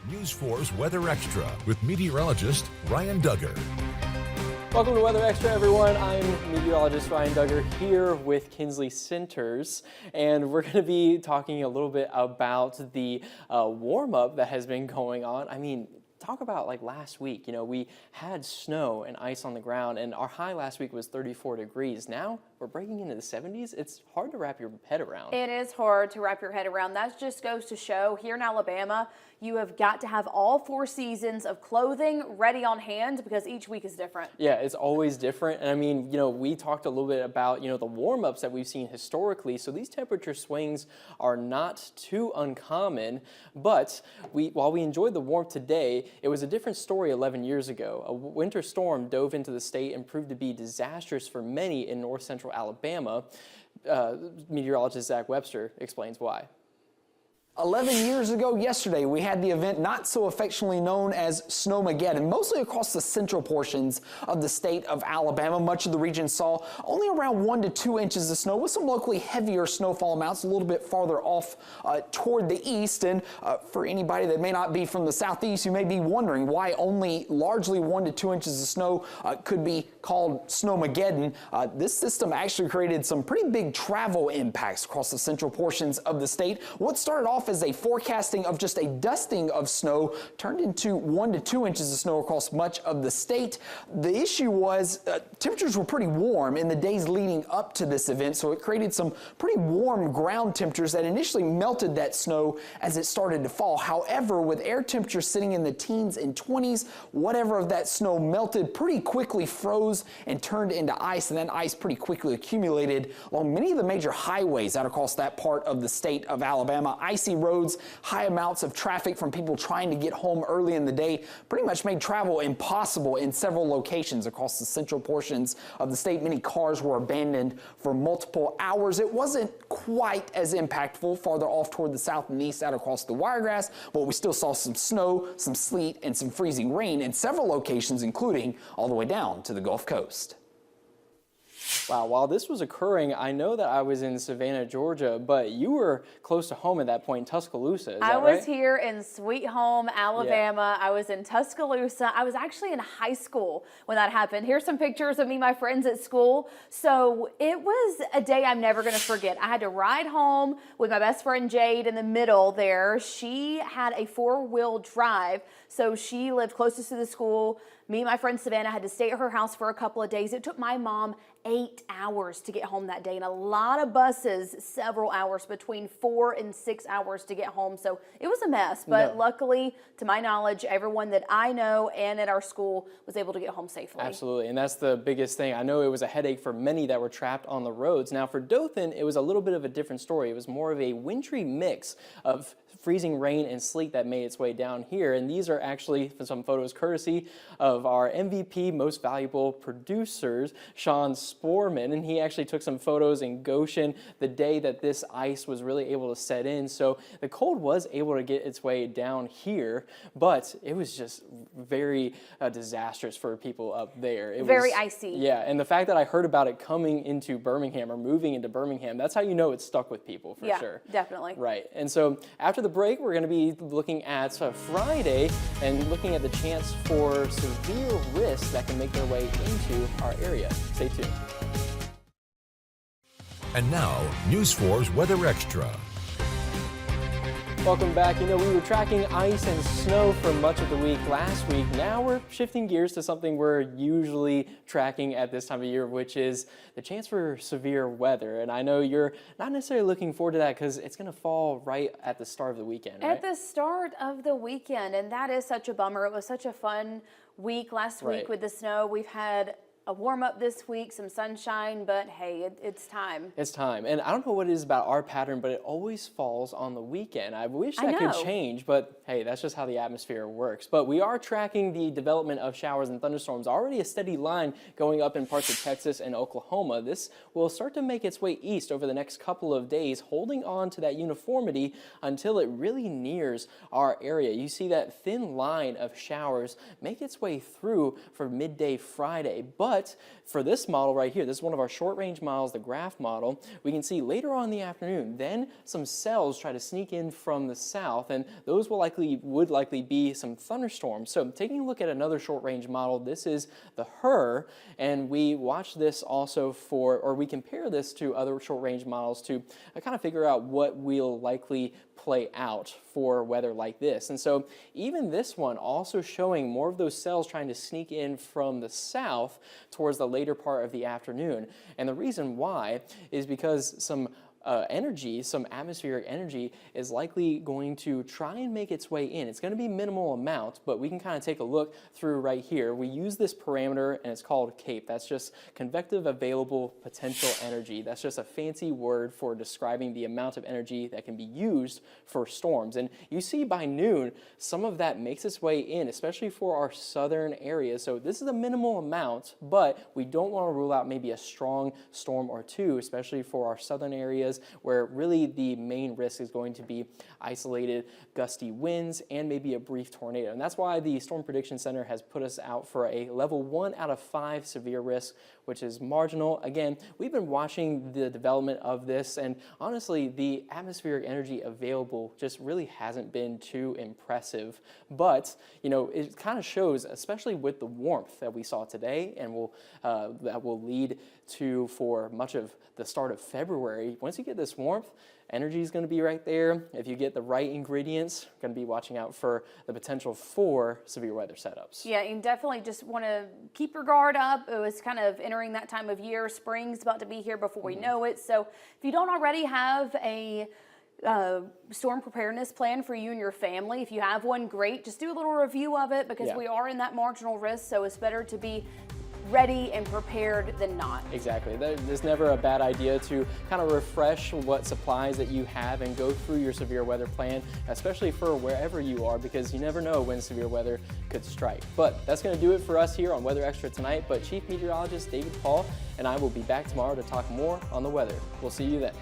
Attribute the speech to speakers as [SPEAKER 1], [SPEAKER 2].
[SPEAKER 1] News 4's Weather Extra with meteorologist Ryan Duggar.
[SPEAKER 2] Welcome to Weather Extra, everyone. I'm meteorologist Ryan Duggar here with Kinsley Sinters, and we're going to be talking a little bit about the warm-up that has been going on. I mean, talk about like last week, we had snow and ice on the ground, and our high last week was 34 degrees. Now we're breaking into the 70s. It's hard to wrap your head around.
[SPEAKER 3] It is hard to wrap your head around. That just goes to show here in Alabama, you have got to have all 4 seasons of clothing ready on hand because each week is different.
[SPEAKER 2] Yeah, it's always different. And I mean, we talked a little bit about, the warm-ups that we've seen historically. So these temperature swings are not too uncommon. But while we enjoyed the warmth today, it was a different story 11 years ago. A winter storm dove into the state and proved to be disastrous for many in north central Alabama. Meteorologist Zach Webster explains why.
[SPEAKER 4] 11 years ago yesterday, we had the event not so affectionately known as Snowmageddon, mostly across the central portions of the state of Alabama. Much of the region saw only around 1 to 2 inches of snow, with some locally heavier snowfall amounts a little bit farther off toward the east. And for anybody that may not be from the southeast, you may be wondering why only largely 1 to 2 inches of snow could be called Snowmageddon. This system actually created some pretty big travel impacts across the central portions of the state. What started off as a forecasting of just a dusting of snow turned into 1 to 2 inches of snow across much of the state. The issue was temperatures were pretty warm in the days leading up to this event, so it created some pretty warm ground temperatures that initially melted that snow as it started to fall. However, with air temperatures sitting in the teens and 20s, whatever of that snow melted pretty quickly froze and turned into ice, and then ice pretty quickly accumulated along many of the major highways out across that part of the state of Alabama. Icy roads, high amounts of traffic from people trying to get home early in the day pretty much made travel impossible in several locations across the central portions of the state. Many cars were abandoned for multiple hours. It wasn't quite as impactful farther off toward the south and east out across the Wiregrass, but we still saw some snow, some sleet, and some freezing rain in several locations, including all the way down to the Gulf Coast.
[SPEAKER 2] Wow, while this was occurring, I know that I was in Savannah, Georgia, but you were close to home at that point in Tuscaloosa, is that right?
[SPEAKER 3] I was here in Sweet Home, Alabama. Yeah. I was in Tuscaloosa. I was actually in high school when that happened. Here's some pictures of me and my friends at school. So it was a day I'm never going to forget. I had to ride home with my best friend Jade in the middle there. She had a 4-wheel drive, so she lived closest to the school. Me and my friend Savannah had to stay at her house for a couple of days. It took my mom 8 hours to get home that day, and a lot of buses, several hours, between 4 and 6 hours to get home. So it was a mess, but luckily, to my knowledge, everyone that I know and at our school was able to get home safely.
[SPEAKER 2] Absolutely, and that's the biggest thing. I know it was a headache for many that were trapped on the roads. Now for Dothan, it was a little bit of a different story. It was more of a wintry mix of freezing rain and sleet that made its way down here, and these are actually some photos courtesy of our MVP Most Valuable Producers, Sean Sporman, and he actually took some photos in Goshen the day that this ice was really able to set in. So the cold was able to get its way down here, but it was just very disastrous for people up there. It
[SPEAKER 3] very
[SPEAKER 2] was
[SPEAKER 3] icy.
[SPEAKER 2] Yeah, and the fact that I heard about it coming into Birmingham or moving into Birmingham, that's how you know it's stuck with people for sure.
[SPEAKER 3] Yeah, definitely.
[SPEAKER 2] Right, and so after the break, we're going to be looking at Friday and looking at the chance for severe risks that can make their way into our area. Stay tuned.
[SPEAKER 1] And now, News 4's Weather Extra.
[SPEAKER 2] Welcome back. We were tracking ice and snow for much of the week last week. Now we're shifting gears to something we're usually tracking at this time of year, which is the chance for severe weather. And I know you're not necessarily looking forward to that because it's going to fall right at the start of the weekend, right?
[SPEAKER 3] At the start of the weekend, and that is such a bummer. It was such a fun week last week with the snow. We've had a warm up this week, some sunshine, but hey, it's time.
[SPEAKER 2] It's time. And I don't know what it is about our pattern, but it always falls on the weekend. I wish that could change, but hey, that's just how the atmosphere works. But we are tracking the development of showers and thunderstorms. Already a steady line going up in parts of Texas and Oklahoma. This will start to make its way east over the next couple of days, holding on to that uniformity until it really nears our area. You see that thin line of showers make its way through for midday Friday, but But for this model right here, this is one of our short-range models, the graph model, we can see later on in the afternoon, then some cells try to sneak in from the south, and those would likely be some thunderstorms. So taking a look at another short-range model, this is the HRRR, and we watch this also we compare this to other short-range models to kind of figure out what will likely play out for weather like this. And so even this one also showing more of those cells trying to sneak in from the south towards the later part of the afternoon. And the reason why is because some atmospheric energy is likely going to try and make its way in. It's going to be minimal amount, but we can kind of take a look through right here. We use this parameter and it's called CAPE. That's just convective available potential energy. That's just a fancy word for describing the amount of energy that can be used for storms. And you see by noon, some of that makes its way in, especially for our southern areas. So this is a minimal amount, but we don't want to rule out maybe a strong storm or two, especially for our southern areas, where really the main risk is going to be isolated gusty winds and maybe a brief tornado. And that's why the Storm Prediction Center has put us out for a level 1 out of 5 severe risk, which is marginal. Again, we've been watching the development of this, and honestly, the atmospheric energy available just really hasn't been too impressive. But, it kind of shows, especially with the warmth that we saw today and that will lead to for much of the start of February. Once you get this warmth, energy is going to be right there. If you get the right ingredients, you're going to be watching out for the potential for severe weather setups.
[SPEAKER 3] Yeah, you definitely just want to keep your guard up. It was kind of entering that time of year. Spring's about to be here before we know it. So if you don't already have a storm preparedness plan for you and your family, if you have one, great. Just do a little review of it, because we are in that marginal risk, so it's better to be ready and prepared than not.
[SPEAKER 2] Exactly. There's never a bad idea to kind of refresh what supplies that you have and go through your severe weather plan, especially for wherever you are, because you never know when severe weather could strike. But that's going to do it for us here on Weather Extra tonight. But Chief Meteorologist David Paul and I will be back tomorrow to talk more on the weather. We'll see you then.